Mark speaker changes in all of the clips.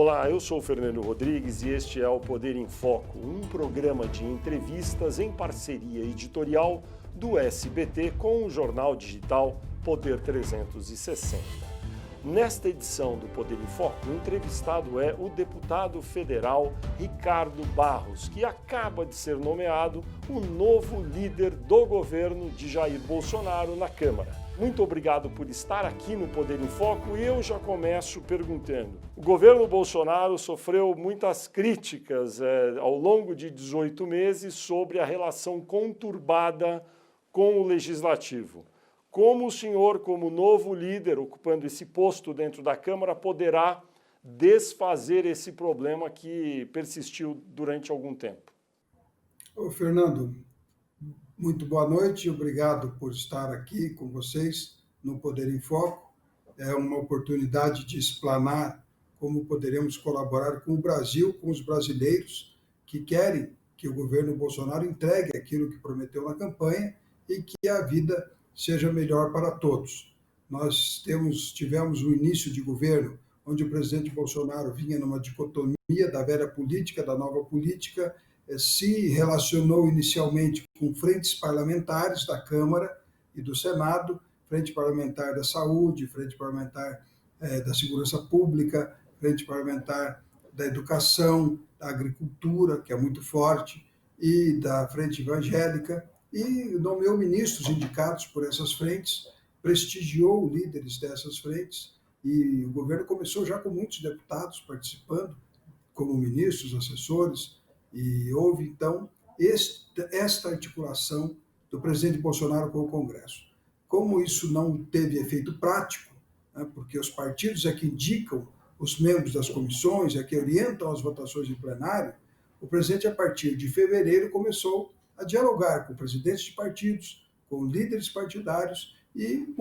Speaker 1: Olá, eu sou o Fernando Rodrigues e este é o Poder em Foco, um programa de entrevistas em parceria editorial do SBT com o jornal digital Poder 360. Nesta edição do Poder em Foco, o entrevistado é o deputado federal Ricardo Barros, que acaba de ser nomeado o novo líder do governo de Jair Bolsonaro na Câmara. Muito obrigado por estar aqui no Poder em Foco e eu já começo perguntando. O governo Bolsonaro sofreu muitas críticas ao longo de 18 meses sobre a relação conturbada com o Legislativo. Como o senhor, como novo líder, ocupando esse posto dentro da Câmara, poderá desfazer esse problema que persistiu durante algum tempo?
Speaker 2: Ô, Fernando, muito boa noite, obrigado por estar aqui com vocês no Poder em Foco. É uma oportunidade de explanar como poderemos colaborar com o Brasil, com os brasileiros que querem que o governo Bolsonaro entregue aquilo que prometeu na campanha e que a vida seja melhor para todos. Nós tivemos um início de governo onde o presidente Bolsonaro vinha numa dicotomia da velha política, da nova política, se relacionou inicialmente com frentes parlamentares da Câmara e do Senado, frente parlamentar da saúde, frente parlamentar da segurança pública, frente parlamentar da educação, da agricultura, que é muito forte, e da frente evangélica, e nomeou ministros indicados por essas frentes, prestigiou líderes dessas frentes, e o governo começou já com muitos deputados participando, como ministros, assessores, e houve, então, esta articulação do presidente Bolsonaro com o Congresso. Como isso não teve efeito prático, né, porque os partidos é que indicam os membros das comissões, é que orientam as votações em plenário, o presidente, a partir de fevereiro, começou a dialogar com presidentes de partidos, com líderes partidários, e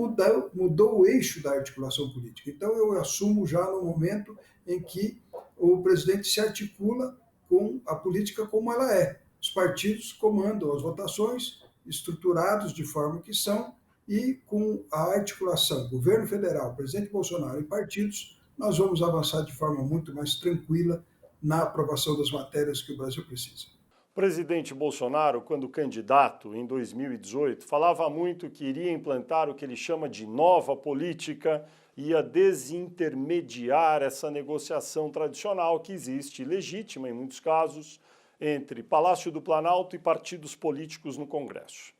Speaker 2: mudou o eixo da articulação política. Então, eu assumo já no momento em que o presidente se articula com a política como ela é. Os partidos comandam as votações, estruturados de forma que são, e com a articulação governo federal, presidente Bolsonaro e partidos, nós vamos avançar de forma muito mais tranquila na aprovação das matérias que o Brasil precisa.
Speaker 1: O presidente Bolsonaro, quando candidato em 2018, falava muito que iria implantar o que ele chama de nova política, ia desintermediar essa negociação tradicional que existe, legítima em muitos casos, entre Palácio do Planalto e partidos políticos no Congresso.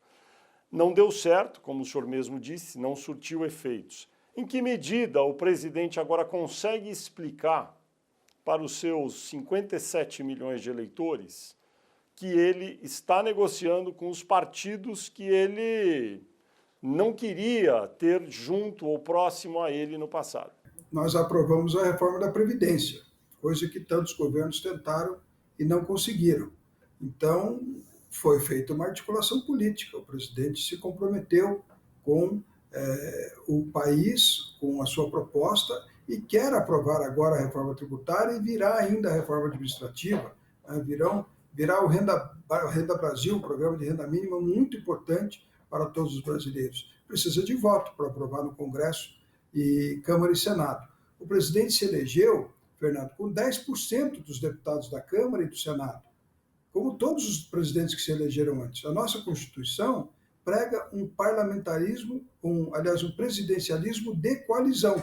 Speaker 1: Não deu certo, como o senhor mesmo disse, não surtiu efeitos. Em que medida o presidente agora consegue explicar para os seus 57 milhões de eleitores que ele está negociando com os partidos que ele não queria ter junto ou próximo a ele no passado?
Speaker 2: Nós aprovamos a reforma da Previdência, coisa que tantos governos tentaram e não conseguiram. Então, foi feita uma articulação política. O presidente se comprometeu com o país, com a sua proposta, e quer aprovar agora a reforma tributária e virá ainda a reforma administrativa. Virá o Renda Brasil, um programa de renda mínima muito importante para todos os brasileiros. Precisa de voto para aprovar no Congresso e Câmara e Senado. O presidente se elegeu, Fernando, com 10% dos deputados da Câmara e do Senado, como todos os presidentes que se elegeram antes. A nossa Constituição prega um parlamentarismo, um presidencialismo de coalizão,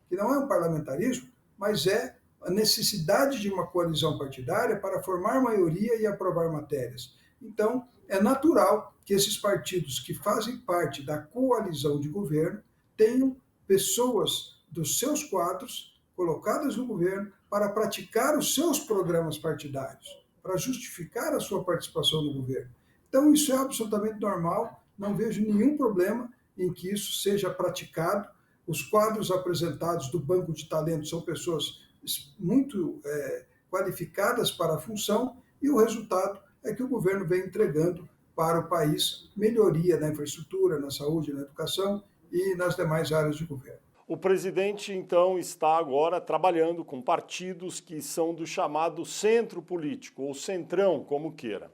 Speaker 2: que não é um parlamentarismo, mas é a necessidade de uma coalizão partidária para formar maioria e aprovar matérias. Então, é natural que esses partidos que fazem parte da coalizão de governo tenham pessoas dos seus quadros colocadas no governo para praticar os seus programas partidários, para justificar a sua participação no governo. Então, isso é absolutamente normal, não vejo nenhum problema em que isso seja praticado. Os quadros apresentados do Banco de Talentos são pessoas muito qualificadas para a função, e o resultado é que o governo vem entregando para o país melhoria na infraestrutura, na saúde, na educação e nas demais áreas de governo.
Speaker 1: O presidente, então, está agora trabalhando com partidos que são do chamado centro político, ou centrão, como queira.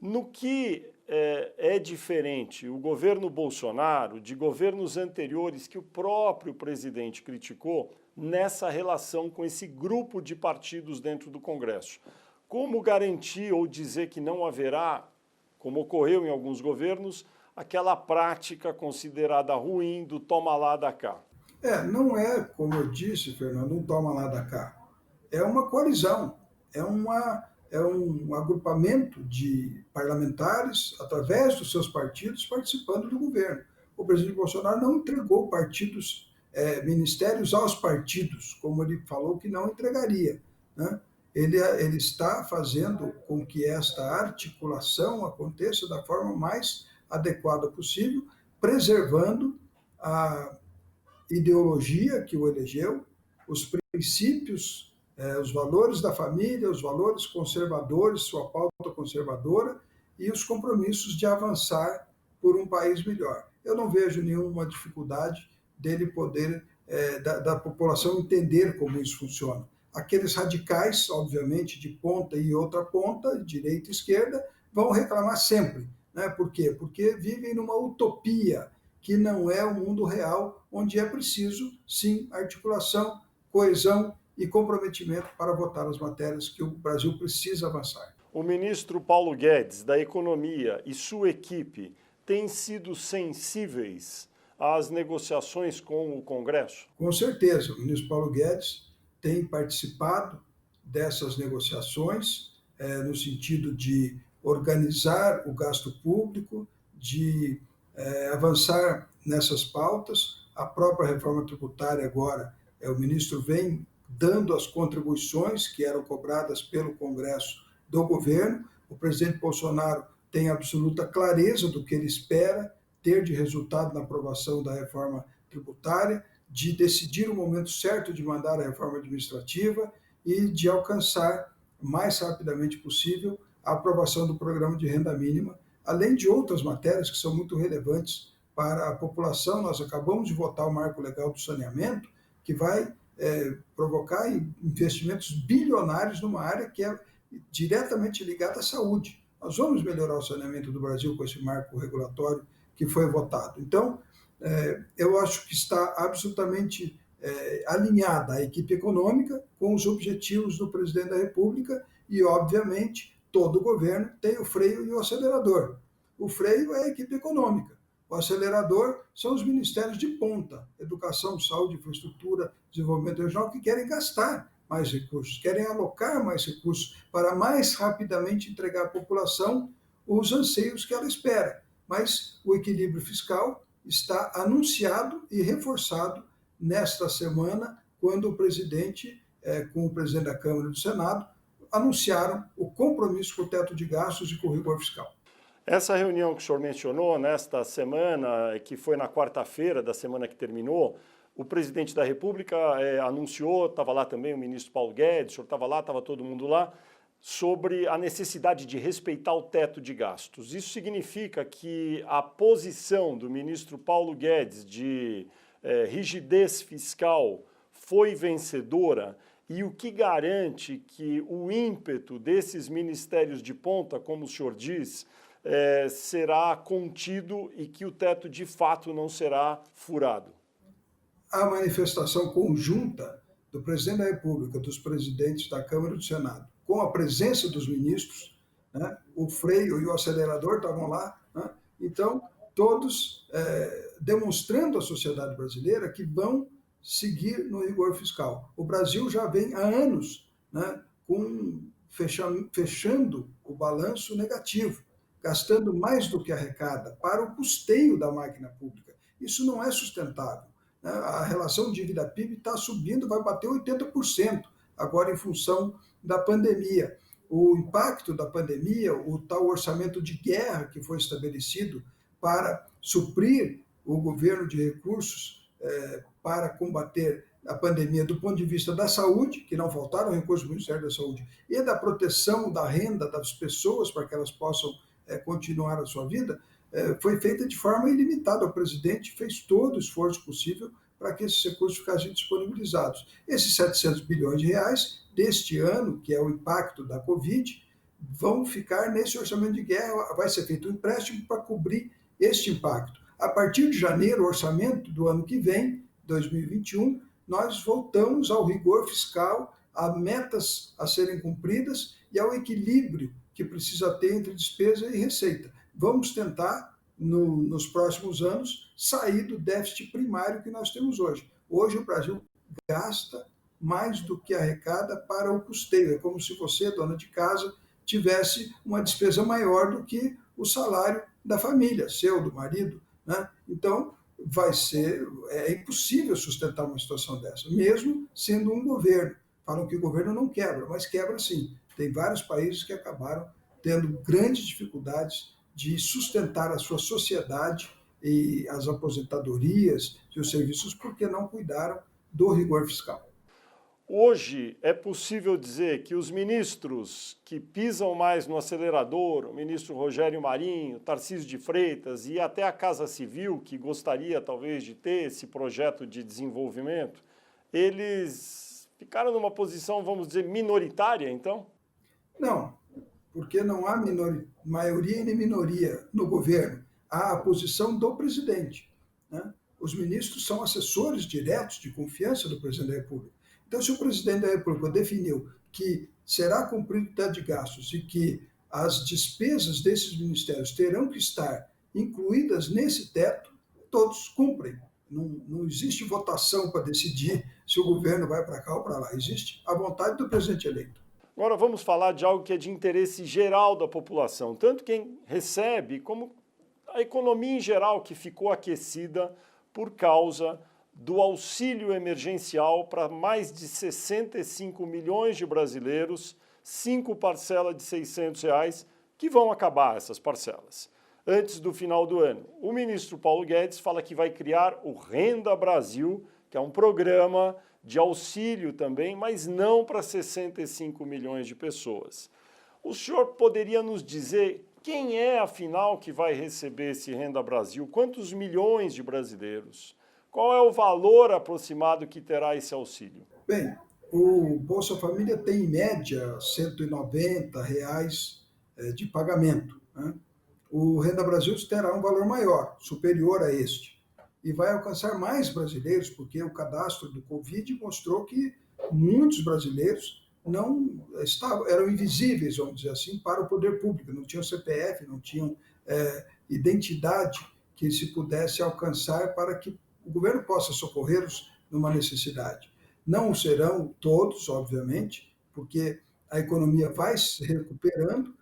Speaker 1: No que é diferente o governo Bolsonaro de governos anteriores que o próprio presidente criticou, nessa relação com esse grupo de partidos dentro do Congresso. Como garantir ou dizer que não haverá, como ocorreu em alguns governos, aquela prática considerada ruim do toma lá da cá?
Speaker 2: Não é, como eu disse, Fernando, um toma lá da cá. É uma coalizão, é um agrupamento de parlamentares, através dos seus partidos, participando do governo. O presidente Bolsonaro não entregou ministérios aos partidos, como ele falou que não entregaria, né? Ele está fazendo com que esta articulação aconteça da forma mais adequada possível, preservando a ideologia que o elegeu, os princípios, os valores da família, os valores conservadores, sua pauta conservadora e os compromissos de avançar por um país melhor. Eu não vejo nenhuma dificuldade dele poder, da população entender como isso funciona. Aqueles radicais, obviamente, de ponta e outra ponta, direita e esquerda, vão reclamar sempre, né? Por quê? Porque vivem numa utopia que não é o mundo real, onde é preciso, sim, articulação, coesão e comprometimento para votar as matérias que o Brasil precisa avançar.
Speaker 1: O ministro Paulo Guedes, da Economia, e sua equipe têm sido sensíveis às negociações com o Congresso?
Speaker 2: Com certeza, o ministro Paulo Guedes tem participado dessas negociações, no sentido de organizar o gasto público, de avançar nessas pautas. A própria reforma tributária agora, o ministro vem dando as contribuições que eram cobradas pelo Congresso do governo. O presidente Bolsonaro tem absoluta clareza do que ele espera ter de resultado na aprovação da reforma tributária, de decidir o momento certo de mandar a reforma administrativa e de alcançar o mais rapidamente possível a aprovação do programa de renda mínima, além de outras matérias que são muito relevantes para a população. Nós acabamos de votar o Marco Legal do Saneamento, que vai provocar investimentos bilionários numa área que é diretamente ligada à saúde. Nós vamos melhorar o saneamento do Brasil com esse marco regulatório que foi votado. Então, eu acho que está absolutamente alinhada a equipe econômica com os objetivos do presidente da República e, obviamente, todo o governo tem o freio e o acelerador. O freio é a equipe econômica. O acelerador são os ministérios de ponta, educação, saúde, infraestrutura, desenvolvimento regional, que querem gastar mais recursos, querem alocar mais recursos para mais rapidamente entregar à população os anseios que ela espera. Mas o equilíbrio fiscal está anunciado e reforçado nesta semana, quando o presidente, com o presidente da Câmara e do Senado, anunciaram o compromisso com o teto de gastos e com o rigor fiscal.
Speaker 1: Essa reunião que o senhor mencionou nesta semana, que foi na quarta-feira da semana que terminou, o presidente da República anunciou, estava lá também o ministro Paulo Guedes, o senhor estava lá, estava todo mundo lá, sobre a necessidade de respeitar o teto de gastos. Isso significa que a posição do ministro Paulo Guedes de rigidez fiscal foi vencedora, e o que garante que o ímpeto desses ministérios de ponta, como o senhor diz, será contido e que o teto de fato não será furado?
Speaker 2: A manifestação conjunta do presidente da República, dos presidentes da Câmara e do Senado, com a presença dos ministros, né, o freio e o acelerador estavam lá, né, então todos demonstrando à sociedade brasileira que vão seguir no rigor fiscal. O Brasil já vem há anos, né, fechando o balanço negativo, gastando mais do que arrecada para o custeio da máquina pública. Isso não é sustentável. A relação dívida-PIB está subindo, vai bater 80% agora em função da pandemia. O impacto da pandemia, o tal orçamento de guerra que foi estabelecido para suprir o governo de recursos para combater a pandemia do ponto de vista da saúde, que não faltaram recursos do Ministério da Saúde, e da proteção da renda das pessoas para que elas possam continuar a sua vida, foi feita de forma ilimitada. O presidente fez todo o esforço possível para que esses recursos ficassem disponibilizados. Esses 700 bilhões de reais deste ano, que é o impacto da Covid, vão ficar nesse orçamento de guerra, vai ser feito um empréstimo para cobrir este impacto. A partir de janeiro, o orçamento do ano que vem, 2021, nós voltamos ao rigor fiscal, a metas a serem cumpridas e ao equilíbrio que precisa ter entre despesa e receita. Vamos tentar, nos próximos anos, sair do déficit primário que nós temos hoje. Hoje o Brasil gasta mais do que arrecada para o custeio. É como se você, dona de casa, tivesse uma despesa maior do que o salário da família, seu, do marido, né? Então, é impossível sustentar uma situação dessa, mesmo sendo um governo. Falam que o governo não quebra, mas quebra sim. Tem vários países que acabaram tendo grandes dificuldades de sustentar a sua sociedade e as aposentadorias e os serviços porque não cuidaram do rigor fiscal.
Speaker 1: Hoje é possível dizer que os ministros que pisam mais no acelerador, o ministro Rogério Marinho, Tarcísio de Freitas e até a Casa Civil, que gostaria talvez de ter esse projeto de desenvolvimento, eles ficaram numa posição, vamos dizer, minoritária, então?
Speaker 2: Não, porque não há maioria nem minoria no governo. Há a posição do presidente, né? Os ministros são assessores diretos de confiança do presidente da República. Então, se o presidente da República definiu que será cumprido o teto de gastos e que as despesas desses ministérios terão que estar incluídas nesse teto, todos cumprem. Não existe votação para decidir se o governo vai para cá ou para lá. Existe a vontade do presidente eleito.
Speaker 1: Agora vamos falar de algo que é de interesse geral da população, tanto quem recebe como a economia em geral que ficou aquecida por causa do auxílio emergencial para mais de 65 milhões de brasileiros, 5 parcelas de R$ 600, que vão acabar essas parcelas. Antes do final do ano, o ministro Paulo Guedes fala que vai criar o Renda Brasil, que é um programa de auxílio também, mas não para 65 milhões de pessoas. O senhor poderia nos dizer quem é, afinal, que vai receber esse Renda Brasil? Quantos milhões de brasileiros? Qual é o valor aproximado que terá esse auxílio?
Speaker 2: Bem, o Bolsa Família tem, em média, R$ 190 de pagamento, né? O Renda Brasil terá um valor maior, superior a este, e vai alcançar mais brasileiros, porque o cadastro do Covid mostrou que muitos brasileiros eram invisíveis, vamos dizer assim, para o poder público, não tinham CPF, não tinham identidade que se pudesse alcançar para que o governo possa socorrê-los numa necessidade. Não serão todos, obviamente, porque a economia vai se recuperando.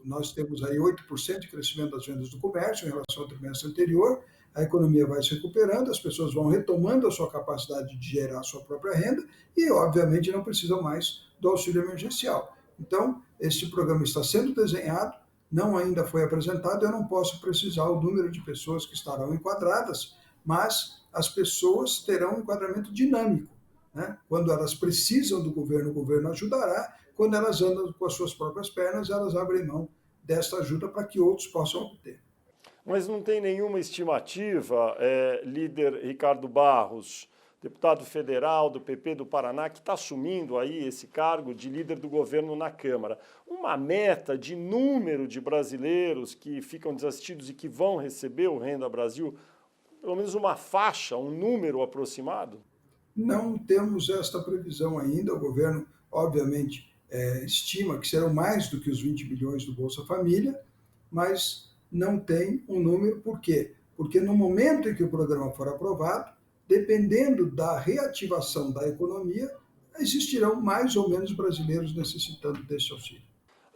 Speaker 2: Nós temos aí 8% de crescimento das vendas do comércio em relação ao trimestre anterior, a economia vai se recuperando, as pessoas vão retomando a sua capacidade de gerar a sua própria renda e, obviamente, não precisam mais do auxílio emergencial. Então, este programa está sendo desenhado, não ainda foi apresentado, eu não posso precisar o número de pessoas que estarão enquadradas, mas as pessoas terão um enquadramento dinâmico, né? Quando elas precisam do governo, o governo ajudará. Quando elas andam com as suas próprias pernas, elas abrem mão desta ajuda para que outros possam obter.
Speaker 1: Mas não tem nenhuma estimativa, líder Ricardo Barros, deputado federal do PP do Paraná, que está assumindo aí esse cargo de líder do governo na Câmara, uma meta de número de brasileiros que ficam desassistidos e que vão receber o Renda Brasil, pelo menos uma faixa, um número aproximado?
Speaker 2: Não temos esta previsão ainda. O governo, obviamente, estima que serão mais do que os 20 milhões do Bolsa Família, mas não tem um número. Por quê? Porque no momento em que o programa for aprovado, dependendo da reativação da economia, existirão mais ou menos brasileiros necessitando desse auxílio.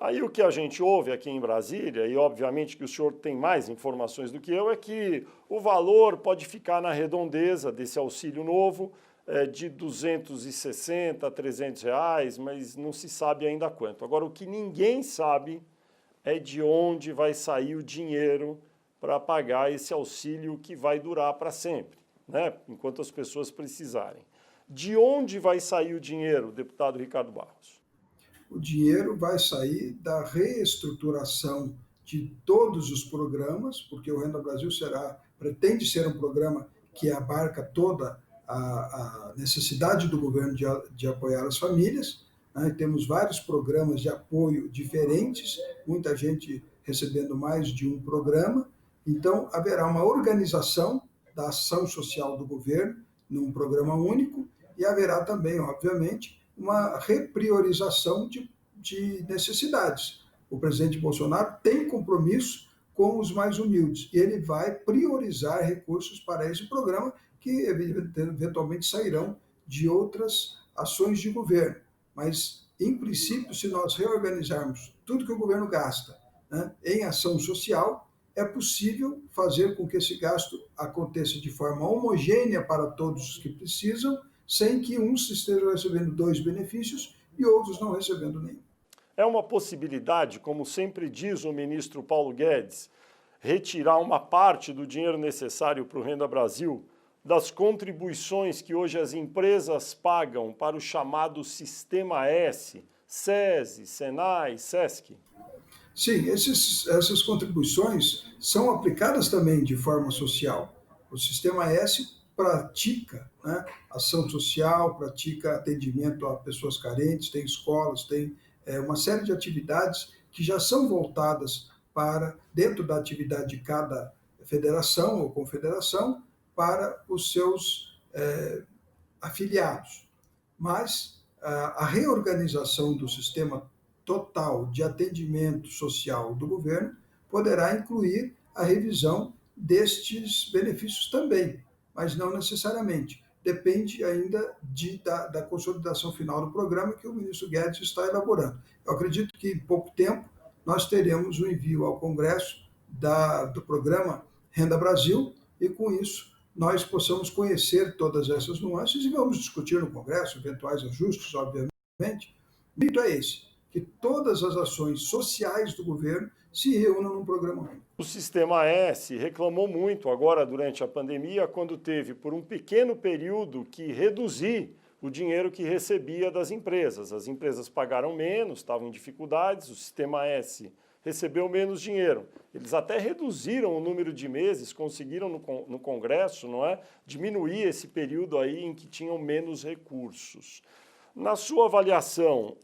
Speaker 1: Aí o que a gente ouve aqui em Brasília, e obviamente que o senhor tem mais informações do que eu, é que o valor pode ficar na redondeza desse auxílio novo, de 260 a 300 reais, mas não se sabe ainda quanto. Agora, o que ninguém sabe é de onde vai sair o dinheiro para pagar esse auxílio que vai durar para sempre, né? Enquanto as pessoas precisarem. De onde vai sair o dinheiro, deputado Ricardo Barros?
Speaker 2: O dinheiro vai sair da reestruturação de todos os programas, porque o Renda Brasil pretende ser um programa que abarca toda a necessidade do governo de apoiar as famílias, né? Temos vários programas de apoio diferentes, muita gente recebendo mais de um programa, então haverá uma organização da ação social do governo num programa único e haverá também, obviamente, uma repriorização de necessidades. O presidente Bolsonaro tem compromisso com os mais humildes e ele vai priorizar recursos para esse programa que eventualmente sairão de outras ações de governo. Mas, em princípio, se nós reorganizarmos tudo que o governo gasta, né, em ação social, é possível fazer com que esse gasto aconteça de forma homogênea para todos os que precisam, sem que uns estejam recebendo 2 benefícios e outros não recebendo nenhum.
Speaker 1: É uma possibilidade, como sempre diz o ministro Paulo Guedes, retirar uma parte do dinheiro necessário para o Renda Brasil das contribuições que hoje as empresas pagam para o chamado Sistema S, SESI, SENAI, SESC?
Speaker 2: Sim, essas contribuições são aplicadas também de forma social. O Sistema S pratica, né, ação social, pratica atendimento a pessoas carentes, tem escolas, tem uma série de atividades que já são voltadas para, dentro da atividade de cada federação ou confederação, para os seus afiliados. Mas a reorganização do sistema total de atendimento social do governo poderá incluir a revisão destes benefícios também, mas não necessariamente. Depende ainda da consolidação final do programa que o ministro Guedes está elaborando. Eu acredito que em pouco tempo nós teremos o envio ao Congresso do programa Renda Brasil e, com isso, nós possamos conhecer todas essas nuances e vamos discutir no Congresso eventuais ajustes, obviamente. O mito é esse, que todas as ações sociais do governo se reúnam num programa único.
Speaker 1: O Sistema S reclamou muito agora durante a pandemia, quando teve por um pequeno período que reduzir o dinheiro que recebia das empresas. As empresas pagaram menos, estavam em dificuldades, o Sistema S recebeu menos dinheiro. Eles até reduziram o número de meses, conseguiram no Congresso, não é, diminuir esse período aí em que tinham menos recursos. Na sua avaliação,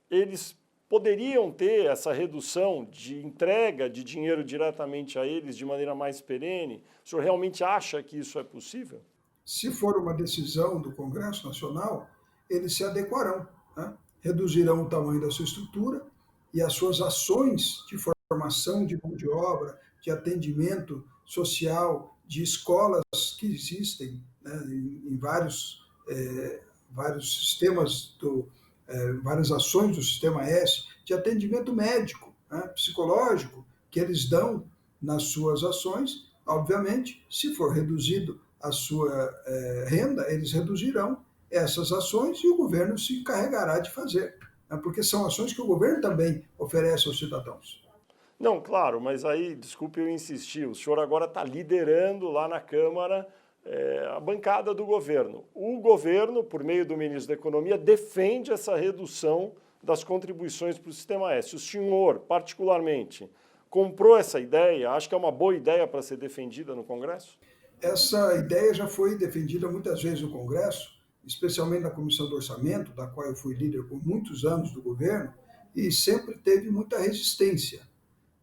Speaker 1: eles poderiam ter essa redução de entrega de dinheiro diretamente a eles de maneira mais perene? O senhor realmente acha que isso é possível?
Speaker 2: Se for uma decisão do Congresso Nacional, eles se adequarão, né? Reduzirão o tamanho da sua estrutura e as suas ações de formação de mão de obra, de atendimento social, de escolas que existem, né, em vários sistemas, várias ações do Sistema S, de atendimento médico, né, psicológico, que eles dão nas suas ações. Obviamente, se for reduzido a sua renda, eles reduzirão essas ações e o governo se encarregará de fazer, né, porque são ações que o governo também oferece aos cidadãos.
Speaker 1: Não, claro, mas aí, desculpe eu insistir, o senhor agora está liderando lá na Câmara a bancada do governo. O governo, por meio do ministro da Economia, defende essa redução das contribuições para o Sistema S. O senhor, particularmente, comprou essa ideia? Acha que é uma boa ideia para ser defendida no Congresso?
Speaker 2: Essa ideia já foi defendida muitas vezes no Congresso, especialmente na Comissão do Orçamento, da qual eu fui líder por muitos anos do governo, e sempre teve muita resistência.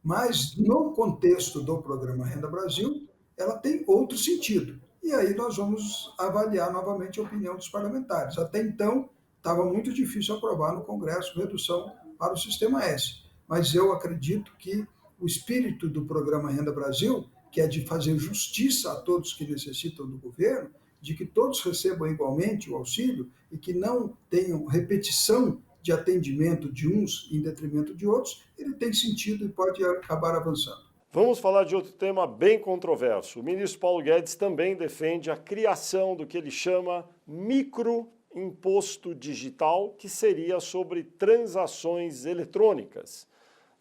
Speaker 2: Mas, no contexto do programa Renda Brasil, ela tem outro sentido. E aí nós vamos avaliar novamente a opinião dos parlamentares. Até então, estava muito difícil aprovar no Congresso redução para o Sistema S. Mas eu acredito que o espírito do programa Renda Brasil, que é de fazer justiça a todos que necessitam do governo, de que todos recebam igualmente o auxílio e que não tenham repetição de atendimento de uns em detrimento de outros, ele tem sentido e pode acabar avançando.
Speaker 1: Vamos falar de outro tema bem controverso. O ministro Paulo Guedes também defende a criação do que ele chama microimposto digital, que seria sobre transações eletrônicas,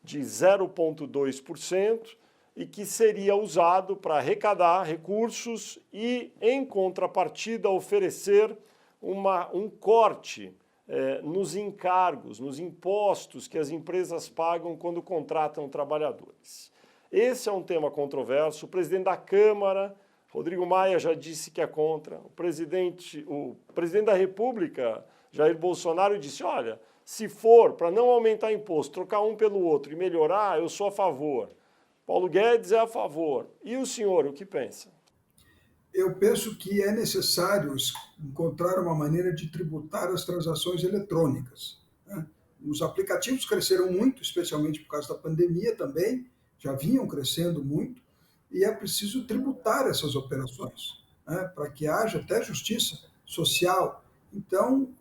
Speaker 1: de 0,2%, e que seria usado para arrecadar recursos e, em contrapartida, oferecer um corte nos encargos, nos impostos que as empresas pagam quando contratam trabalhadores. Esse é um tema controverso. O presidente da Câmara, Rodrigo Maia, já disse que é contra. O presidente da República, Jair Bolsonaro, disse, olha, se for para não aumentar imposto, trocar um pelo outro e melhorar, eu sou a favor. Paulo Guedes é a favor. E o senhor, o que pensa?
Speaker 2: Eu penso que é necessário encontrar uma maneira de tributar as transações eletrônicas, né? Os aplicativos cresceram muito, especialmente por causa da pandemia também, já vinham crescendo muito, e é preciso tributar essas operações, né, para que haja até justiça social. Então,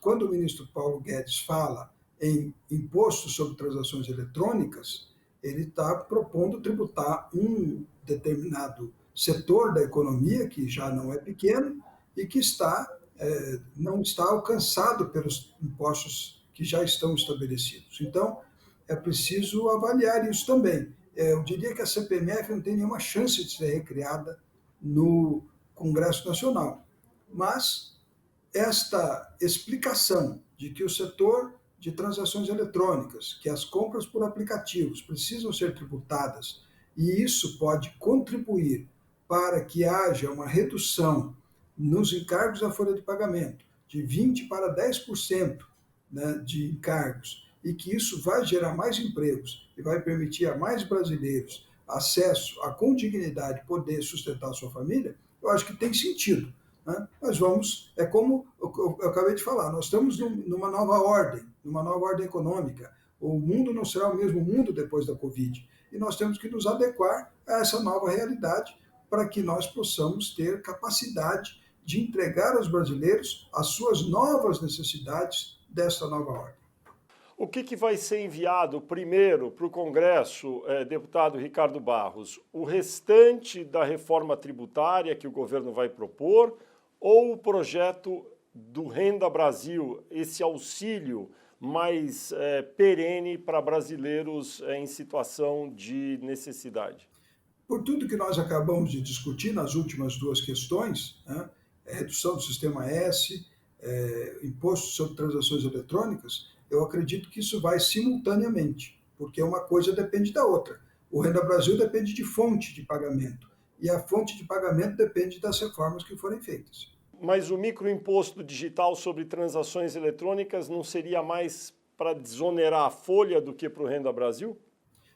Speaker 2: quando o ministro Paulo Guedes fala em imposto sobre transações eletrônicas, ele está propondo tributar um determinado setor da economia, que já não é pequeno, e que não está alcançado pelos impostos que já estão estabelecidos. Então, é preciso avaliar isso também. Eu diria que a CPMF não tem nenhuma chance de ser recriada no Congresso Nacional, mas esta explicação de que o setor de transações eletrônicas, que as compras por aplicativos precisam ser tributadas, e isso pode contribuir para que haja uma redução nos encargos à folha de pagamento, de 20% para 10%, né, de encargos, e que isso vai gerar mais empregos e vai permitir a mais brasileiros acesso a com dignidade poder sustentar a sua família, eu acho que tem sentido. Né? É como eu acabei de falar, nós estamos numa nova ordem econômica. O mundo não será o mesmo mundo depois da Covid. E nós temos que nos adequar a essa nova realidade para que nós possamos ter capacidade de entregar aos brasileiros as suas novas necessidades desta nova ordem.
Speaker 1: O que vai ser enviado primeiro para o Congresso, deputado Ricardo Barros? O restante da reforma tributária que o governo vai propor ou o projeto do Renda Brasil, esse auxílio mais perene para brasileiros em situação de necessidade?
Speaker 2: Por tudo que nós acabamos de discutir nas últimas duas questões, né, redução do sistema S, imposto sobre transações eletrônicas, eu acredito que isso vai simultaneamente, porque uma coisa depende da outra. O Renda Brasil depende de fonte de pagamento, e a fonte de pagamento depende das reformas que forem feitas.
Speaker 1: Mas o microimposto digital sobre transações eletrônicas não seria mais para desonerar a folha do que para o Renda Brasil?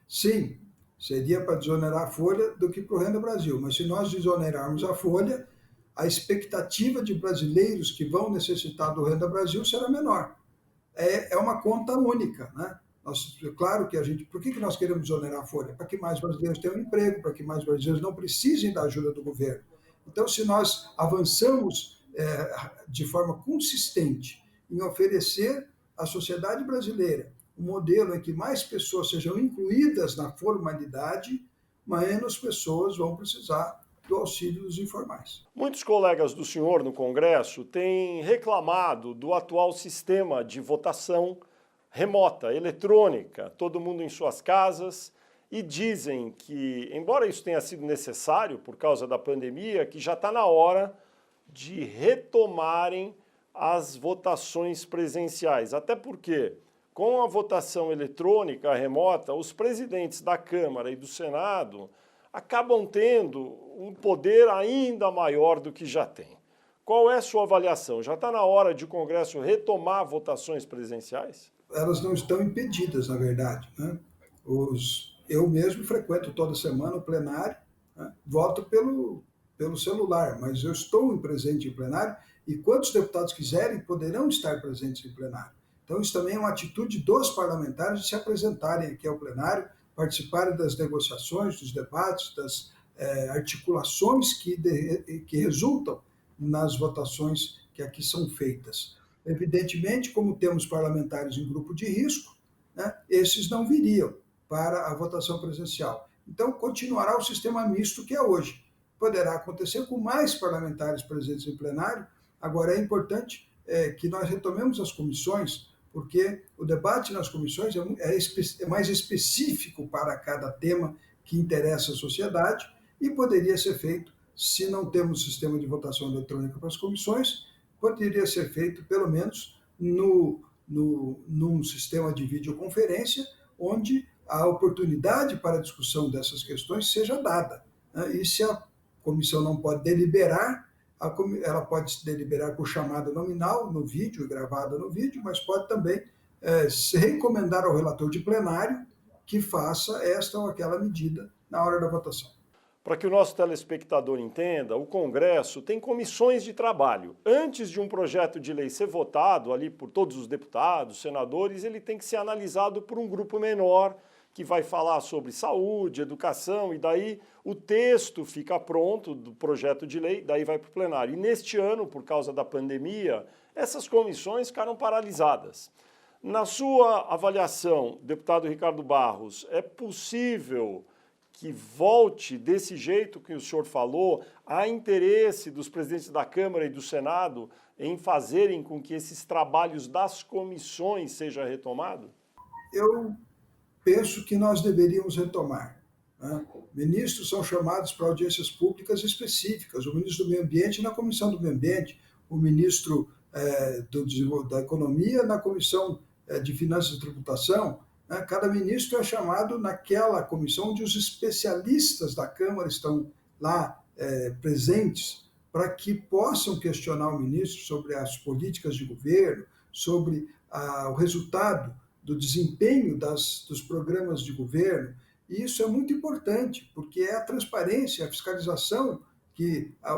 Speaker 2: Sim, seria para desonerar a folha do que para o Renda Brasil, mas se nós desonerarmos a folha, a expectativa de brasileiros que vão necessitar do Renda Brasil será menor. É uma conta única, né? Claro que por que nós queremos desonerar a folha? Para que mais brasileiros tenham emprego, para que mais brasileiros não precisem da ajuda do governo. Então, se nós avançamos de forma consistente em oferecer à sociedade brasileira um modelo em que mais pessoas sejam incluídas na formalidade, menos pessoas vão precisar do auxílio dos informais.
Speaker 1: Muitos colegas do senhor no Congresso têm reclamado do atual sistema de votação remota, eletrônica, todo mundo em suas casas, e dizem que, embora isso tenha sido necessário por causa da pandemia, que já está na hora de retomarem as votações presenciais. Até porque, com a votação eletrônica remota, os presidentes da Câmara e do Senado acabam tendo um poder ainda maior do que já tem. Qual é a sua avaliação? Já está na hora de o Congresso retomar votações presenciais?
Speaker 2: Elas não estão impedidas, na verdade, né? Eu mesmo frequento toda semana o plenário, né? Voto pelo celular, mas eu estou presente em plenário e quantos deputados quiserem poderão estar presentes em plenário. Então, isso também é uma atitude dos parlamentares de se apresentarem aqui ao plenário, participarem das negociações, dos debates, das articulações que resultam nas votações que aqui são feitas. Evidentemente, como temos parlamentares em grupo de risco, né, esses não viriam para a votação presencial. Então, continuará o sistema misto que é hoje. Poderá acontecer com mais parlamentares presentes em plenário. Agora, é importante que nós retomemos as comissões, porque o debate nas comissões é mais específico para cada tema que interessa a sociedade e poderia ser feito, se não temos sistema de votação eletrônica para as comissões, poderia ser feito pelo menos num sistema de videoconferência, onde a oportunidade para a discussão dessas questões seja dada. Né? E se a comissão não pode deliberar, ela pode deliberar por chamada nominal no vídeo, gravada no vídeo, mas pode também se recomendar ao relator de plenário que faça esta ou aquela medida na hora da votação.
Speaker 1: Para que o nosso telespectador entenda, o Congresso tem comissões de trabalho. Antes de um projeto de lei ser votado ali por todos os deputados, senadores, ele tem que ser analisado por um grupo menor que vai falar sobre saúde, educação, e daí o texto fica pronto do projeto de lei, daí vai para o plenário. E neste ano, por causa da pandemia, essas comissões ficaram paralisadas. Na sua avaliação, deputado Ricardo Barros, é possível que volte desse jeito que o senhor falou? Há interesse dos presidentes da Câmara e do Senado em fazerem com que esses trabalhos das comissões sejam retomados?
Speaker 2: Eu penso que nós deveríamos retomar, né? Ministros são chamados para audiências públicas específicas, o ministro do Meio Ambiente na Comissão do Meio Ambiente, o ministro da Economia na Comissão de Finanças e Tributação, né? Cada ministro é chamado naquela comissão onde os especialistas da Câmara estão lá presentes, para que possam questionar o ministro sobre as políticas de governo, sobre o resultado do desempenho dos programas de governo. E isso é muito importante, porque é a transparência, a fiscalização,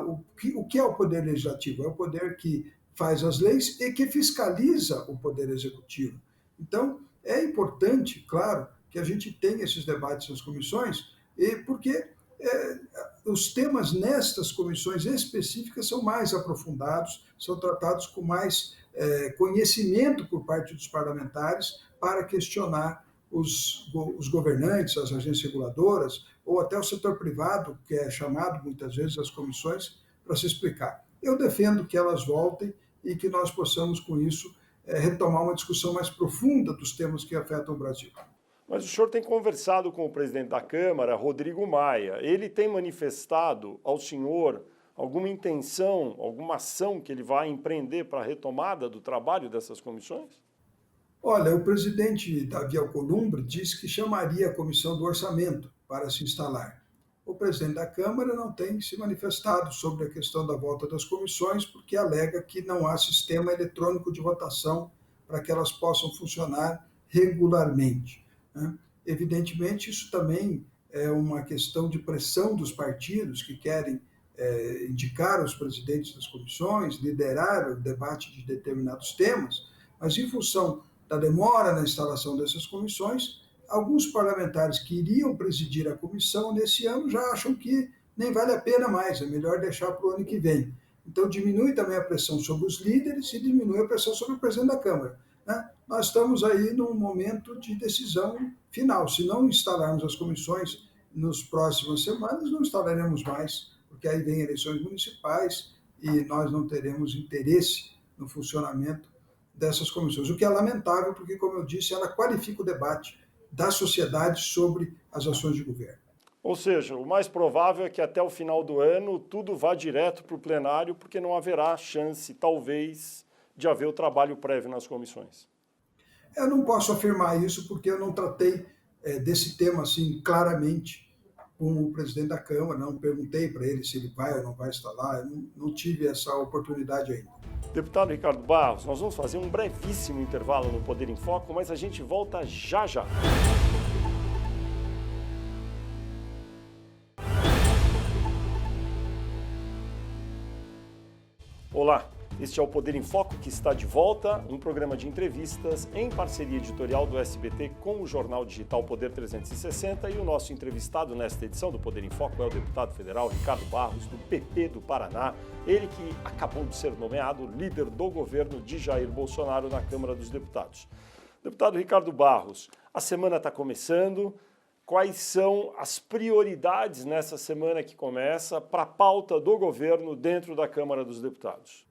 Speaker 2: o que é o Poder Legislativo? É o poder que faz as leis e que fiscaliza o Poder Executivo. Então, é importante, claro, que a gente tenha esses debates nas comissões, porque os temas nestas comissões específicas são mais aprofundados, são tratados com mais conhecimento por parte dos parlamentares para questionar os governantes, as agências reguladoras, ou até o setor privado, que é chamado muitas vezes às comissões, para se explicar. Eu defendo que elas voltem e que nós possamos, com isso, retomar uma discussão mais profunda dos temas que afetam o Brasil.
Speaker 1: Mas o senhor tem conversado com o presidente da Câmara, Rodrigo Maia. Ele tem manifestado ao senhor alguma intenção, alguma ação que ele vai empreender para a retomada do trabalho dessas comissões?
Speaker 2: Olha, o presidente Davi Alcolumbre disse que chamaria a comissão do orçamento para se instalar. O presidente da Câmara não tem se manifestado sobre a questão da volta das comissões, porque alega que não há sistema eletrônico de votação para que elas possam funcionar regularmente, né? Evidentemente, isso também é uma questão de pressão dos partidos que querem indicar os presidentes das comissões, liderar o debate de determinados temas, mas em função da demora na instalação dessas comissões, alguns parlamentares que iriam presidir a comissão nesse ano já acham que nem vale a pena mais, é melhor deixar para o ano que vem. Então, diminui também a pressão sobre os líderes e diminui a pressão sobre o presidente da Câmara, né? Nós estamos aí num momento de decisão final. Se não instalarmos as comissões nas próximas semanas, não instalaremos mais, porque aí vem eleições municipais e nós não teremos interesse no funcionamento dessas comissões, o que é lamentável, porque, como eu disse, ela qualifica o debate da sociedade sobre as ações de governo.
Speaker 1: Ou seja, o mais provável é que até o final do ano tudo vá direto para o plenário, porque não haverá chance, talvez, de haver o trabalho prévio nas comissões.
Speaker 2: Eu não posso afirmar isso, porque eu não tratei desse tema assim claramente com o presidente da Câmara, não perguntei para ele se ele vai ou não vai instalar, eu não tive essa oportunidade ainda.
Speaker 1: Deputado Ricardo Barros, nós vamos fazer um brevíssimo intervalo no Poder em Foco, mas a gente volta já já. Olá, este é o Poder em Foco, que está de volta, um programa de entrevistas em parceria editorial do SBT com o jornal digital Poder 360, e o nosso entrevistado nesta edição do Poder em Foco é o deputado federal Ricardo Barros, do PP do Paraná, ele que acabou de ser nomeado líder do governo de Jair Bolsonaro na Câmara dos Deputados. Deputado Ricardo Barros, a semana está começando. Quais são as prioridades nessa semana que começa para a pauta do governo dentro da Câmara dos Deputados?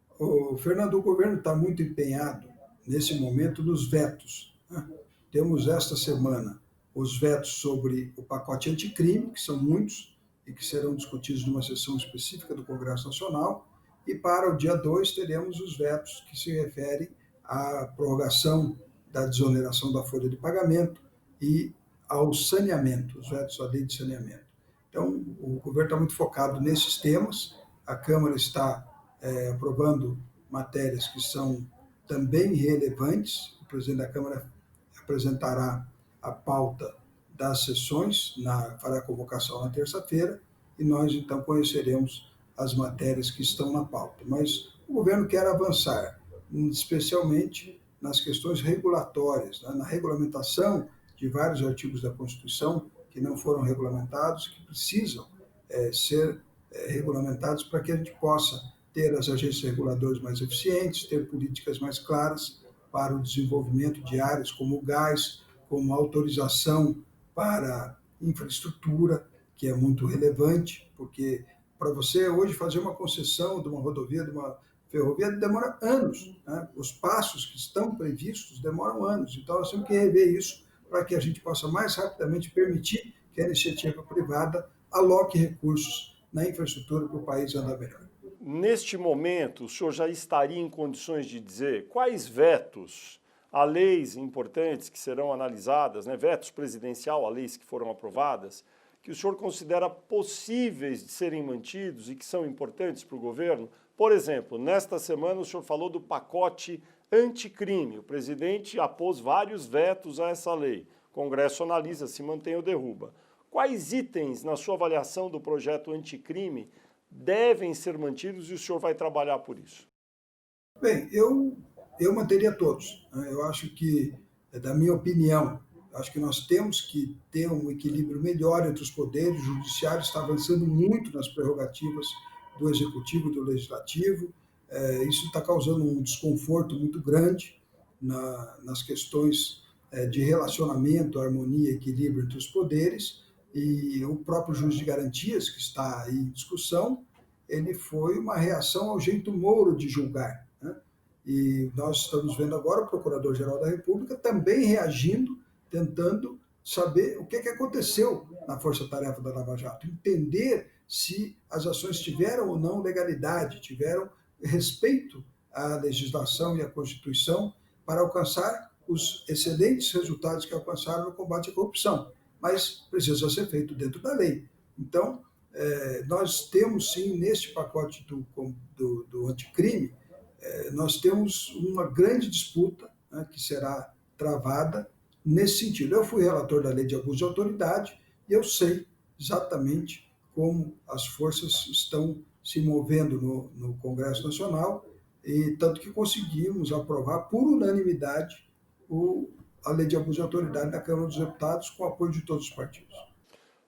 Speaker 2: Fernando, o governo está muito empenhado, nesse momento, nos vetos, né? Temos esta semana os vetos sobre o pacote anticrime, que são muitos e que serão discutidos numa sessão específica do Congresso Nacional, e para o dia 2 teremos os vetos que se referem à prorrogação da desoneração da folha de pagamento e ao saneamento, os vetos à lei de saneamento. Então, o governo está muito focado nesses temas, a Câmara está aprovando matérias que são também relevantes. O presidente da Câmara apresentará a pauta das sessões, fará a convocação na terça-feira, e nós então conheceremos as matérias que estão na pauta. Mas o governo quer avançar, especialmente nas questões regulatórias, né, na regulamentação de vários artigos da Constituição que não foram regulamentados, que precisam ser regulamentados para que a gente possa ter as agências reguladoras mais eficientes, ter políticas mais claras para o desenvolvimento de áreas como o gás, como a autorização para infraestrutura, que é muito relevante, porque para você hoje fazer uma concessão de uma rodovia, de uma ferrovia, demora anos, né? Os passos que estão previstos demoram anos, então nós temos que rever isso para que a gente possa mais rapidamente permitir que a iniciativa privada aloque recursos na infraestrutura para o país andar melhor.
Speaker 1: Neste momento, o senhor já estaria em condições de dizer quais vetos a leis importantes que serão analisadas, né, vetos presidencial a leis que foram aprovadas, que o senhor considera possíveis de serem mantidos e que são importantes para o governo? Por exemplo, nesta semana o senhor falou do pacote anticrime. O presidente apôs vários vetos a essa lei. O Congresso analisa se mantém ou derruba. Quais itens, na sua avaliação do projeto anticrime, devem ser mantidos e o senhor vai trabalhar por isso?
Speaker 2: Bem, eu manteria todos, né? Eu acho que, da minha opinião, acho que nós temos que ter um equilíbrio melhor entre os poderes. O judiciário está avançando muito nas prerrogativas do executivo e do legislativo. Isso está causando um desconforto muito grande nas questões de relacionamento, harmonia, equilíbrio entre os poderes. E o próprio juiz de garantias, que está aí em discussão, ele foi uma reação ao jeito Moro de julgar, né? E nós estamos vendo agora o Procurador-Geral da República também reagindo, tentando saber o que aconteceu na Força-Tarefa da Lava Jato, entender se as ações tiveram ou não legalidade, tiveram respeito à legislação e à Constituição para alcançar os excelentes resultados que alcançaram no combate à corrupção. Mas precisa ser feito dentro da lei. Então, nós temos sim, neste pacote do anticrime, nós temos uma grande disputa, né, que será travada nesse sentido. Eu fui relator da lei de abuso de autoridade e eu sei exatamente como as forças estão se movendo no Congresso Nacional, e tanto que conseguimos aprovar por unanimidade a lei de abuso de autoridade na Câmara dos Deputados com o apoio de todos os partidos.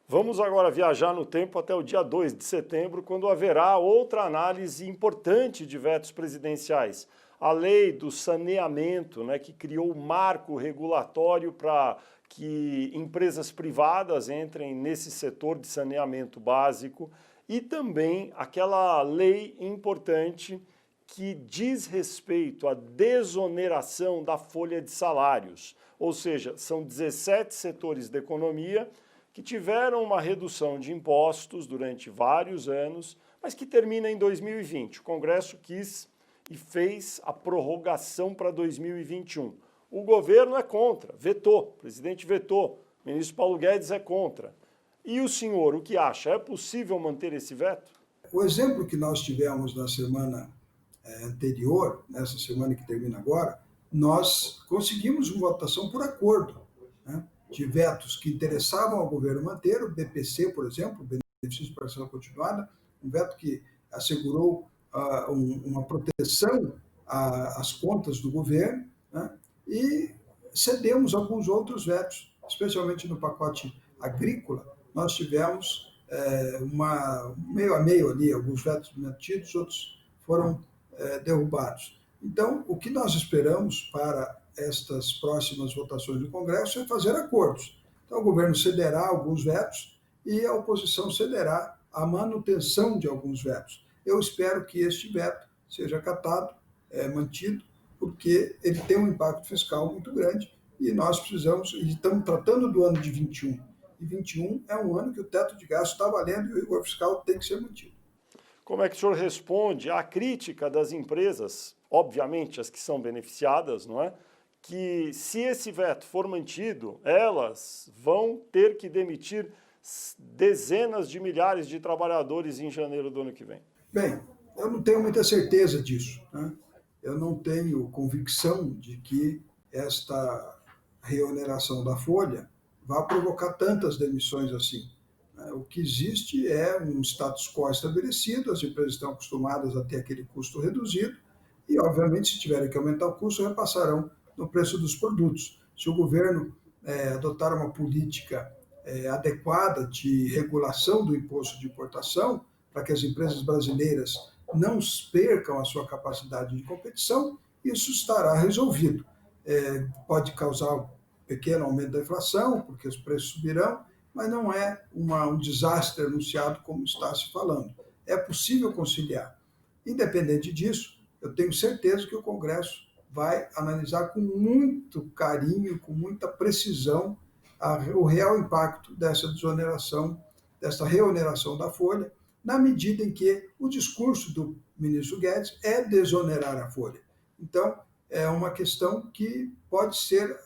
Speaker 1: Vamos agora viajar no tempo até o dia 2 de setembro, quando haverá outra análise importante de vetos presidenciais. A lei do saneamento, né, que criou o marco regulatório para que empresas privadas entrem nesse setor de saneamento básico, e também aquela lei importante que diz respeito à desoneração da folha de salários. Ou seja, são 17 setores da economia que tiveram uma redução de impostos durante vários anos, mas que termina em 2020. O Congresso quis e fez a prorrogação para 2021. O governo é contra, vetou, o presidente vetou, o ministro Paulo Guedes é contra. E o senhor, o que acha? É possível manter esse veto?
Speaker 2: O exemplo que nós tivemos na semana anterior, nessa semana que termina agora, nós conseguimos uma votação por acordo, né, de vetos que interessavam ao governo manter, o BPC, por exemplo, benefício de parcela continuada, um veto que assegurou uma proteção às contas do governo, né, e cedemos alguns outros vetos, especialmente no pacote agrícola. Nós tivemos meio a meio ali, alguns vetos mantidos, outros foram derrubados. Então, o que nós esperamos para estas próximas votações do Congresso é fazer acordos. Então, o governo cederá alguns vetos e a oposição cederá a manutenção de alguns vetos. Eu espero que este veto seja acatado, mantido, porque ele tem um impacto fiscal muito grande e nós precisamos, e estamos tratando do ano de 21. E 21 é um ano que o teto de gastos está valendo e o rigor fiscal tem que ser mantido.
Speaker 1: Como é que o senhor responde à crítica das empresas, obviamente as que são beneficiadas, não é? Que se esse veto for mantido, elas vão ter que demitir dezenas de milhares de trabalhadores em janeiro do ano que vem?
Speaker 2: Bem, eu não tenho muita certeza disso, né? Eu não tenho convicção de que esta reoneração da folha vai provocar tantas demissões assim. O que existe é um status quo estabelecido, as empresas estão acostumadas a ter aquele custo reduzido e, obviamente, se tiverem que aumentar o custo, repassarão no preço dos produtos. Se o governo adotar uma política adequada de regulação do imposto de importação, para que as empresas brasileiras não percam a sua capacidade de competição, isso estará resolvido. Pode causar um pequeno aumento da inflação, porque os preços subirão, mas não é um desastre anunciado como está se falando. É possível conciliar. Independente disso, eu tenho certeza que o Congresso vai analisar com muito carinho, com muita precisão, o real impacto dessa desoneração, dessa reoneração da folha, na medida em que o discurso do ministro Guedes é desonerar a folha. Então, é uma questão que pode ser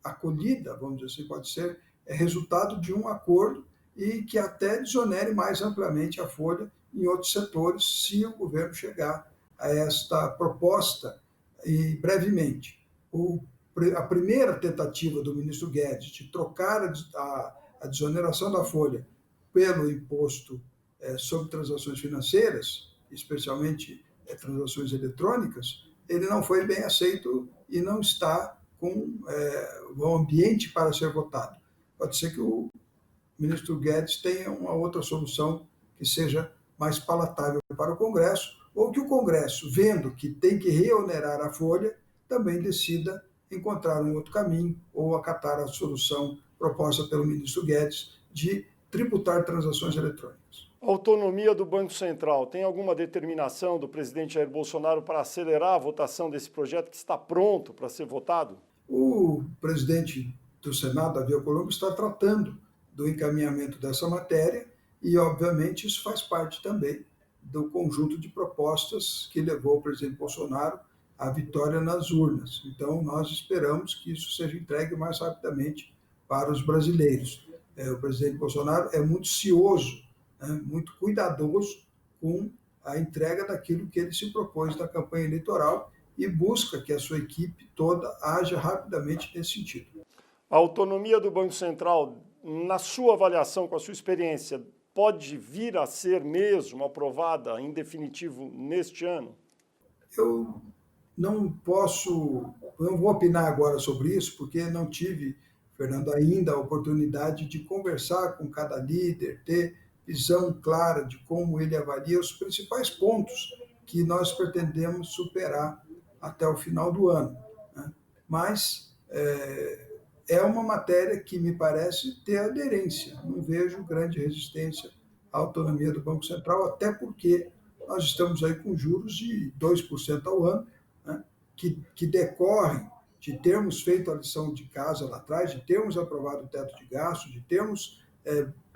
Speaker 2: acolhida, vamos dizer assim, pode ser resultado de um acordo e que até desonere mais amplamente a folha em outros setores, se o governo chegar a esta proposta e brevemente. A primeira tentativa do ministro Guedes de trocar a desoneração da folha pelo imposto sobre transações financeiras, especialmente transações eletrônicas, ele não foi bem aceito e não está com o ambiente para ser votado. Pode ser que o ministro Guedes tenha uma outra solução que seja mais palatável para o Congresso, ou que o Congresso, vendo que tem que reonerar a folha, também decida encontrar um outro caminho ou acatar a solução proposta pelo ministro Guedes de tributar transações eletrônicas.
Speaker 1: A autonomia do Banco Central, tem alguma determinação do presidente Jair Bolsonaro para acelerar a votação desse projeto que está pronto para ser votado?
Speaker 2: O presidente do Senado, Davi Alcolumbre, está tratando do encaminhamento dessa matéria e, obviamente, isso faz parte também do conjunto de propostas que levou o presidente Bolsonaro à vitória nas urnas. Então, nós esperamos que isso seja entregue mais rapidamente para os brasileiros. O presidente Bolsonaro é muito cioso, muito cuidadoso com a entrega daquilo que ele se propôs na campanha eleitoral e busca que a sua equipe toda haja rapidamente nesse sentido.
Speaker 1: A autonomia do Banco Central, na sua avaliação, com a sua experiência, pode vir a ser mesmo aprovada em definitivo neste ano?
Speaker 2: Eu não vou opinar agora sobre isso, porque não tive, Fernando, ainda a oportunidade de conversar com cada líder, ter visão clara de como ele avalia os principais pontos que nós pretendemos superar até o final do ano. Mas é uma matéria que me parece ter aderência. Não vejo grande resistência à autonomia do Banco Central, até porque nós estamos aí com juros de 2% ao ano, que decorrem de termos feito a lição de casa lá atrás, de termos aprovado o teto de gastos, de termos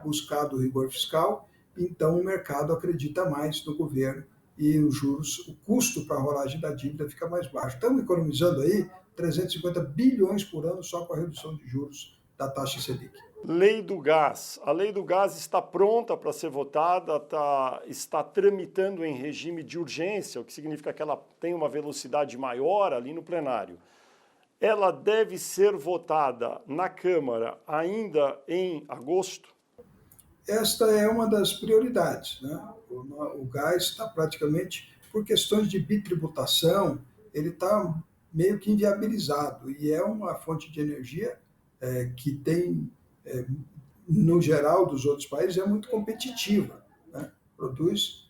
Speaker 2: buscado o rigor fiscal. Então, o mercado acredita mais no governo e os juros, o custo para a rolagem da dívida fica mais baixo. Estamos economizando aí 350 bilhões por ano só com a redução de juros da taxa Selic.
Speaker 1: Lei do gás. A lei do gás está pronta para ser votada, está tramitando em regime de urgência, o que significa que ela tem uma velocidade maior ali no plenário. Ela deve ser votada na Câmara ainda em agosto?
Speaker 2: Esta é uma das prioridades. O gás está praticamente, por questões de bitributação, ele está meio que inviabilizado e é uma fonte de energia que tem, no geral dos outros países, é muito competitiva, produz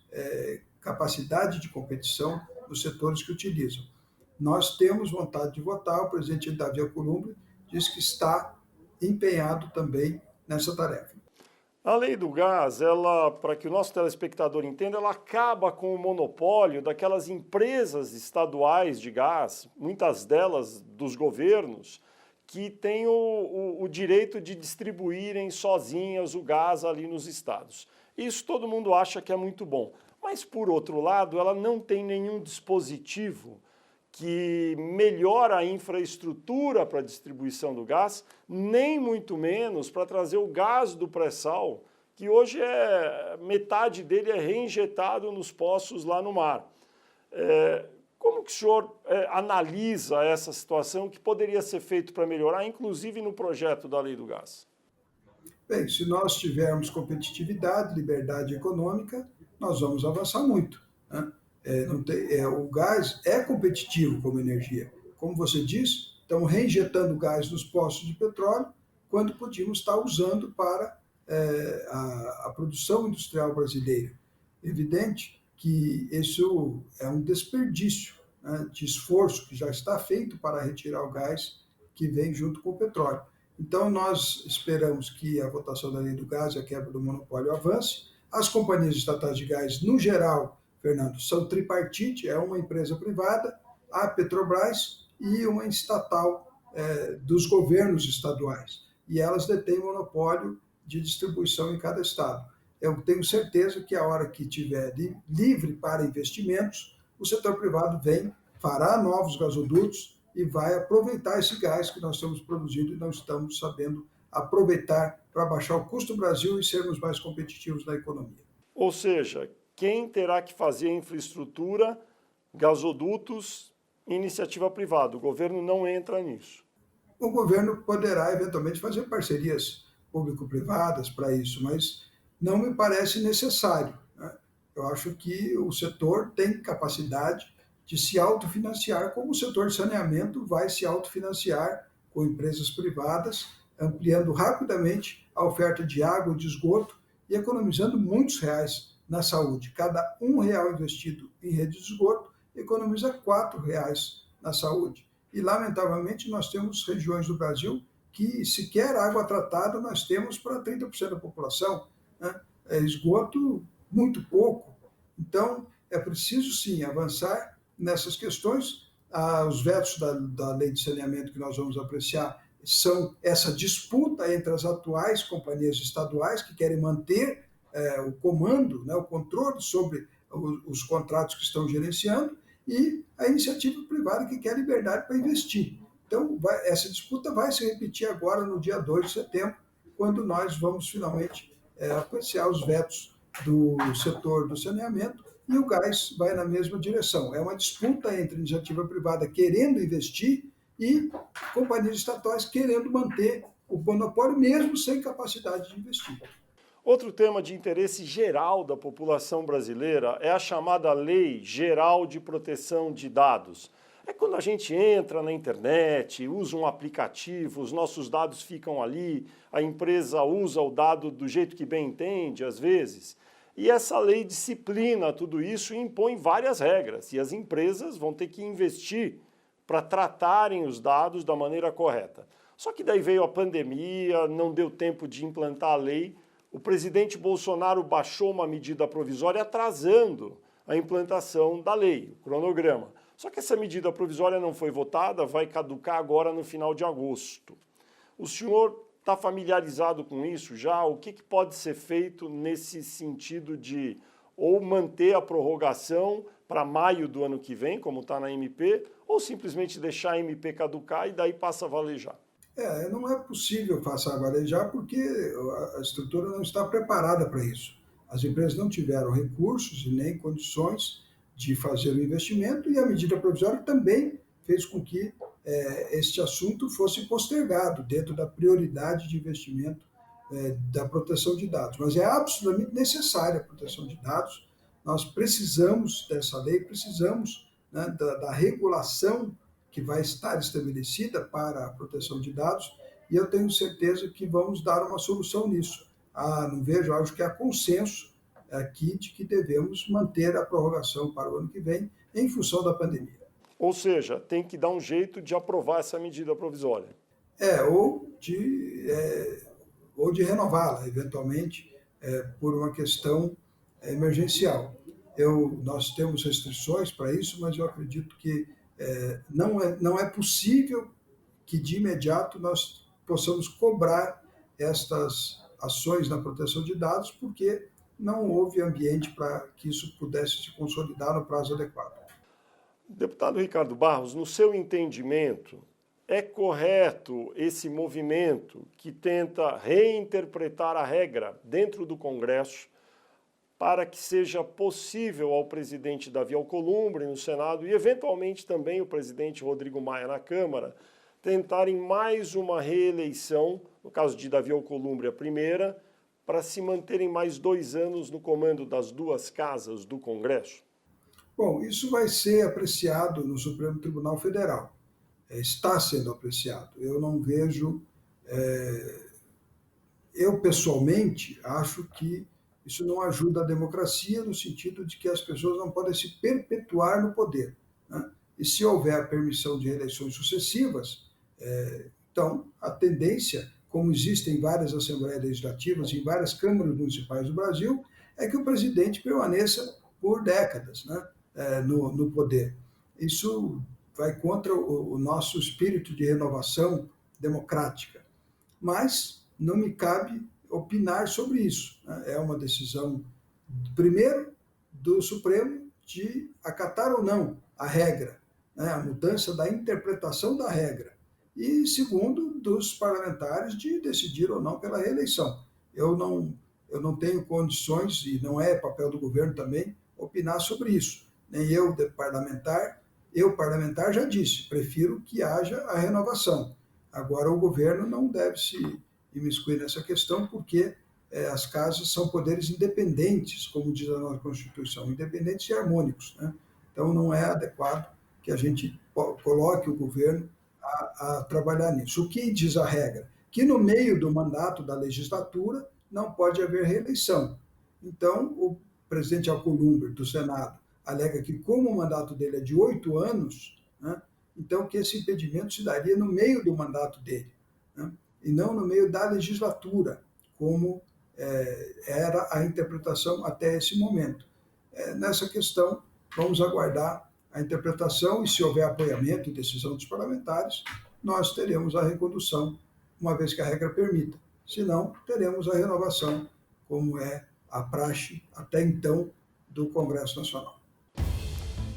Speaker 2: capacidade de competição nos setores que utilizam. Nós temos vontade de votar, o presidente Davi Alcolumbre diz que está empenhado também nessa tarefa.
Speaker 1: A lei do gás, ela, para que o nosso telespectador entenda, ela acaba com o monopólio daquelas empresas estaduais de gás, muitas delas dos governos, que têm o direito de distribuírem sozinhas o gás ali nos estados. Isso todo mundo acha que é muito bom. Mas, por outro lado, ela não tem nenhum dispositivo que melhora a infraestrutura para a distribuição do gás, nem muito menos para trazer o gás do pré-sal, que hoje metade dele é reinjetado nos poços lá no mar. Como que o senhor analisa essa situação que poderia ser feito para melhorar, inclusive no projeto da Lei do Gás?
Speaker 2: Bem, se nós tivermos competitividade, liberdade econômica, nós vamos avançar muito, né? Não tem, o gás é competitivo como energia. Como você disse, estão reinjetando gás nos poços de petróleo, quando podíamos estar usando para a produção industrial brasileira. Evidente que isso é um desperdício, né, de esforço que já está feito para retirar o gás que vem junto com o petróleo. Então, nós esperamos que a votação da lei do gás e a quebra do monopólio avance. As companhias estatais de gás, no geral, Fernando, são tripartite, é uma empresa privada, a Petrobras e uma estatal dos governos estaduais. E elas detêm monopólio de distribuição em cada estado. Eu tenho certeza que a hora que tiver livre para investimentos, o setor privado vem, fará novos gasodutos e vai aproveitar esse gás que nós estamos produzindo e não estamos sabendo aproveitar para baixar o custo do Brasil e sermos mais competitivos na economia.
Speaker 1: Ou seja, quem terá que fazer a infraestrutura, gasodutos, iniciativa privada. O governo não entra nisso.
Speaker 2: O governo poderá eventualmente fazer parcerias público-privadas para isso, mas não me parece necessário, né? Eu acho que o setor tem capacidade de se autofinanciar, como o setor de saneamento vai se autofinanciar com empresas privadas, ampliando rapidamente a oferta de água e de esgoto e economizando muitos reais na saúde. Cada R$ 1 investido em rede de esgoto economiza R$ 4 na saúde. E, lamentavelmente, nós temos regiões do Brasil que sequer água tratada nós temos para 30% da população, né? Esgoto, muito pouco. Então, é preciso, sim, avançar nessas questões. Os vetos da lei de saneamento que nós vamos apreciar são essa disputa entre as atuais companhias estaduais que querem manter o comando, né, o controle sobre os contratos que estão gerenciando, e a iniciativa privada que quer liberdade para investir. Então, essa disputa vai se repetir agora no dia 2 de setembro, quando nós vamos finalmente apreciar os vetos do setor do saneamento, e o gás vai na mesma direção. É uma disputa entre iniciativa privada querendo investir e companhias estatais querendo manter o monopólio, mesmo sem capacidade de investir.
Speaker 1: Outro tema de interesse geral da população brasileira é a chamada Lei Geral de Proteção de Dados. É quando a gente entra na internet, usa um aplicativo, os nossos dados ficam ali, a empresa usa o dado do jeito que bem entende, às vezes. E essa lei disciplina tudo isso e impõe várias regras. E as empresas vão ter que investir para tratarem os dados da maneira correta. Só que daí veio a pandemia, não deu tempo de implantar a lei. O presidente Bolsonaro baixou uma medida provisória atrasando a implantação da lei, o cronograma. Só que essa medida provisória não foi votada, vai caducar agora no final de agosto. O senhor está familiarizado com isso já? O que pode ser feito nesse sentido de ou manter a prorrogação para maio do ano que vem, como está na MP, ou simplesmente deixar a MP caducar e daí passa a valejar?
Speaker 2: Não é possível passar a valejar porque a estrutura não está preparada para isso. As empresas não tiveram recursos e nem condições de fazer o investimento, e a medida provisória também fez com que este assunto fosse postergado dentro da prioridade de investimento da proteção de dados. Mas é absolutamente necessária a proteção de dados. Nós precisamos dessa lei, precisamos, né, da regulação que vai estar estabelecida para a proteção de dados, e eu tenho certeza que vamos dar uma solução nisso. Não vejo, acho que há consenso aqui de que devemos manter a prorrogação para o ano que vem em função da pandemia.
Speaker 1: Ou seja, tem que dar um jeito de aprovar essa medida provisória.
Speaker 2: Ou de renová-la, eventualmente, por uma questão emergencial. Nós temos restrições para isso, mas eu acredito que não é possível que de imediato nós possamos cobrar estas ações na proteção de dados, porque não houve ambiente para que isso pudesse se consolidar no prazo adequado.
Speaker 1: Deputado Ricardo Barros, no seu entendimento, é correto esse movimento que tenta reinterpretar a regra dentro do Congresso para que seja possível ao presidente Davi Alcolumbre no Senado e, eventualmente, também o presidente Rodrigo Maia na Câmara tentarem mais uma reeleição, no caso de Davi Alcolumbre a primeira, para se manterem mais 2 anos no comando das 2 casas do Congresso?
Speaker 2: Bom, isso vai ser apreciado no Supremo Tribunal Federal. Está sendo apreciado. Eu não vejo... Eu, pessoalmente, acho que isso não ajuda a democracia no sentido de que as pessoas não podem se perpetuar no poder, né? E se houver a permissão de reeleições sucessivas, então a tendência, como existem várias assembleias legislativas em várias câmaras municipais do Brasil, é que o presidente permaneça por décadas, né, no poder. Isso vai contra o nosso espírito de renovação democrática. Mas não me cabe opinar sobre isso, né? É uma decisão, primeiro, do Supremo de acatar ou não a regra, né? A mudança da interpretação da regra. E, segundo, dos parlamentares de decidir ou não pela reeleição. Eu não tenho condições, e não é papel do governo também, opinar sobre isso. Nem eu, parlamentar, já disse, prefiro que haja a renovação. Agora, o governo não deve se imiscuir nessa questão, porque as casas são poderes independentes, como diz a nossa Constituição, independentes e harmônicos, né? Então, não é adequado que a gente coloque o governo a trabalhar nisso. O que diz a regra? Que no meio do mandato da legislatura não pode haver reeleição. Então, o presidente Alcolumbre, do Senado, alega que, como o mandato dele é de 8 anos, né, então que esse impedimento se daria no meio do mandato dele, né, e não no meio da legislatura, como era a interpretação até esse momento. Nessa questão, vamos aguardar a interpretação e, se houver apoiamento e decisão dos parlamentares, nós teremos a recondução, uma vez que a regra permita. Se não, teremos a renovação, como é a praxe até então do Congresso Nacional.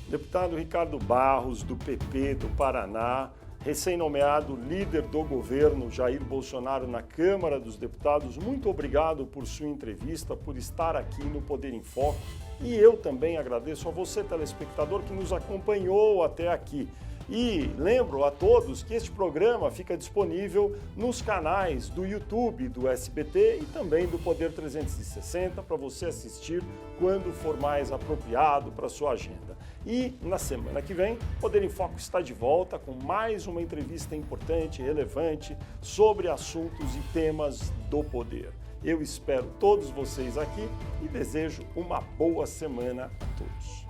Speaker 1: Deputado Ricardo Barros, do PP do Paraná, recém-nomeado líder do governo Jair Bolsonaro na Câmara dos Deputados, muito obrigado por sua entrevista, por estar aqui no Poder em Foco. E eu também agradeço a você, telespectador, que nos acompanhou até aqui. E lembro a todos que este programa fica disponível nos canais do YouTube do SBT e também do Poder 360 para você assistir quando for mais apropriado para a sua agenda. E na semana que vem, Poder em Foco está de volta com mais uma entrevista importante e relevante sobre assuntos e temas do poder. Eu espero todos vocês aqui e desejo uma boa semana a todos.